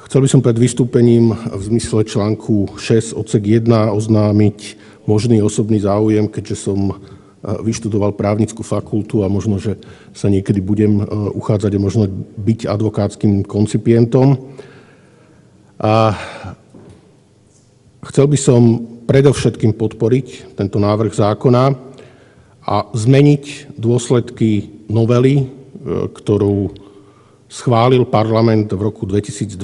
Chcel by som pred vystúpením v zmysle článku 6 odsek 1 oznámiť možný osobný záujem, keďže som vyštudoval právnickú fakultu a možno, že sa niekedy budem uchádzať a možno byť advokátskym koncipientom. A chcel by som predovšetkým podporiť tento návrh zákona a zmeniť dôsledky novely, ktorú schválil parlament v roku 2012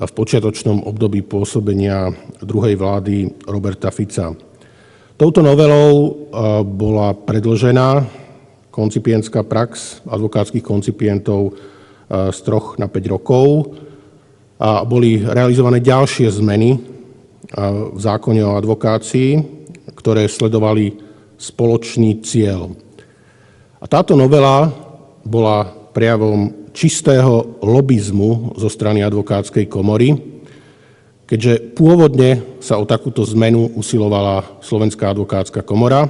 v počiatočnom období pôsobenia druhej vlády Roberta Fica. Touto novelou bola predĺžená koncipientská prax advokátskych koncipientov z 3 na 5 rokov a boli realizované ďalšie zmeny v zákone o advokácii, ktoré sledovali spoločný cieľ. A táto novela bola prejavom čistého lobizmu zo strany advokátskej komory, keďže pôvodne sa o takúto zmenu usilovala Slovenská advokátska komora,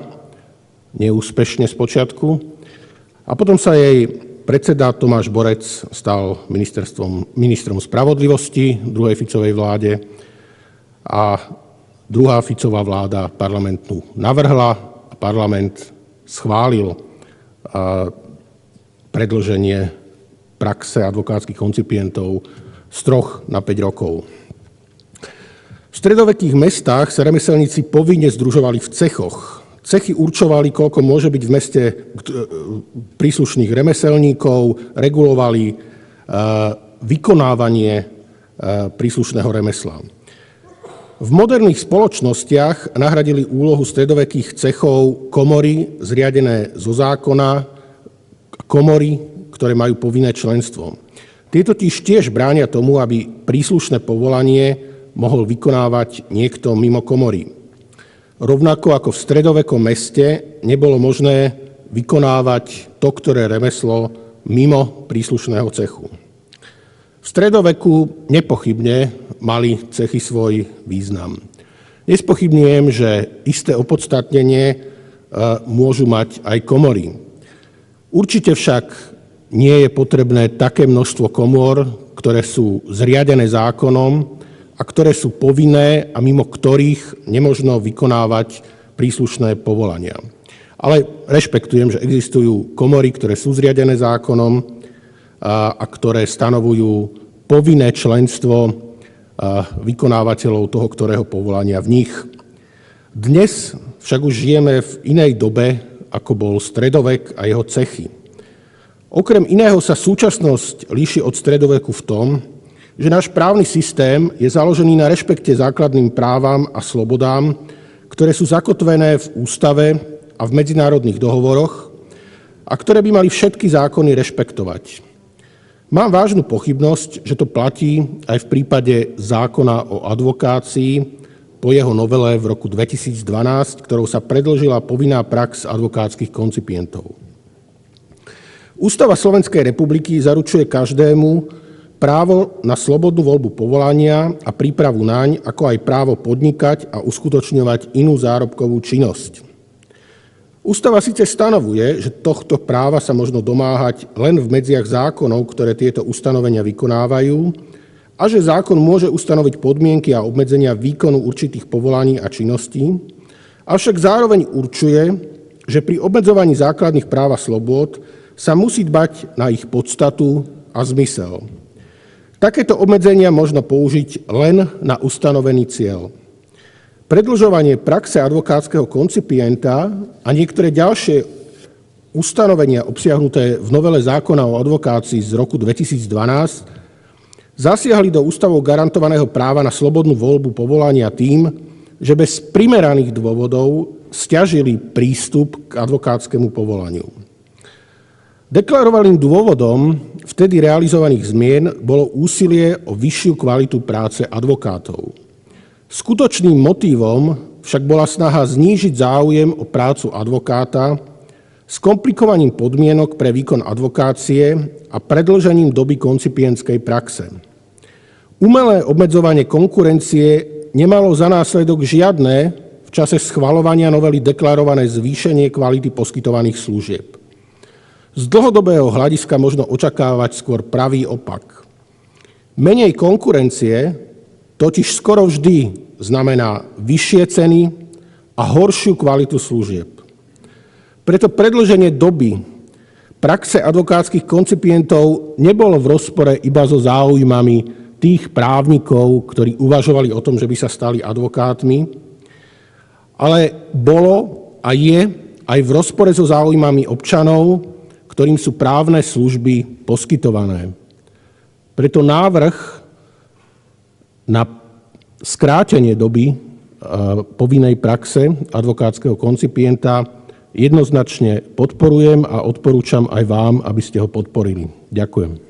neúspešne spočiatku, a potom sa jej predseda Tomáš Borec stal ministrom spravodlivosti v druhej Ficovej vláde a druhá Ficová vláda parlamentnú navrhla a parlament schválil predĺženie praxe advokátskych koncipientov z 3 na 5 rokov. V stredovekých mestách sa remeselníci povinne združovali v cechoch. Cechy určovali, koľko môže byť v meste príslušných remeselníkov, regulovali vykonávanie príslušného remesla. V moderných spoločnostiach nahradili úlohu stredovekých cechov komory zriadené zo zákona, komory, ktoré majú povinné členstvo. Tie totiž tiež bránia tomu, aby príslušné povolanie mohol vykonávať niekto mimo komory. Rovnako ako v stredovekom meste nebolo možné vykonávať to, ktoré remeslo mimo príslušného cechu. V stredoveku nepochybne mali cechy svoj význam. Nespochybňujem, že isté opodstatnenie môžu mať aj komory. Určite však nie je potrebné také množstvo komôr, ktoré sú zriadené zákonom a ktoré sú povinné a mimo ktorých nemožno vykonávať príslušné povolania. Ale rešpektujem, že existujú komory, ktoré sú zriadené zákonom a ktoré stanovujú povinné členstvo vykonávateľov toho, ktorého povolania v nich. Dnes však už žijeme v inej dobe, ako bol stredovek a jeho cechy. Okrem iného sa súčasnosť líši od stredoveku v tom, že náš právny systém je založený na rešpekte základným právam a slobodám, ktoré sú zakotvené v ústave a v medzinárodných dohovoroch a ktoré by mali všetky zákony rešpektovať. Mám vážnu pochybnosť, že to platí aj v prípade zákona o advokácii po jeho novele v roku 2012, ktorou sa predĺžila povinná prax advokátskych koncipientov. Ústava Slovenskej republiky zaručuje každému právo na slobodnú voľbu povolania a prípravu naň, ako aj právo podnikať a uskutočňovať inú zárobkovú činnosť. Ústava síce stanovuje, že tohto práva sa možno domáhať len v medziach zákonov, ktoré tieto ustanovenia vykonávajú, a že zákon môže ustanoviť podmienky a obmedzenia výkonu určitých povolaní a činností, avšak zároveň určuje, že pri obmedzovaní základných práv a slobôd sa musí dbať na ich podstatu a zmysel. Takéto obmedzenia možno použiť len na ustanovený cieľ. Predĺžovanie praxe advokátskeho koncipienta a niektoré ďalšie ustanovenia obsiahnuté v novele zákona o advokácii z roku 2012 zasiahli do ústavou garantovaného práva na slobodnú voľbu povolania tým, že bez primeraných dôvodov sťažili prístup k advokátskemu povolaniu. Deklarovaným dôvodom vtedy realizovaných zmien bolo úsilie o vyššiu kvalitu práce advokátov. Skutočným motívom však bola snaha znížiť záujem o prácu advokáta s komplikovaním podmienok pre výkon advokácie a predĺžením doby koncipientskej praxe. Umelé obmedzovanie konkurencie nemalo za následok žiadne v čase schvaľovania novely deklarované zvýšenie kvality poskytovaných služieb. Z dlhodobého hľadiska možno očakávať skôr pravý opak. Menej konkurencie totiž skoro vždy znamená vyššie ceny a horšiu kvalitu služieb. Preto predĺženie doby praxe advokátskych koncipientov nebolo v rozpore iba so záujmami tých právnikov, ktorí uvažovali o tom, že by sa stali advokátmi, ale bolo a je aj v rozpore so záujmami občanov, ktorým sú právne služby poskytované. Preto návrh na skrátenie doby povinnej praxe advokátskeho koncipienta jednoznačne podporujem a odporúčam aj vám, aby ste ho podporili. Ďakujem.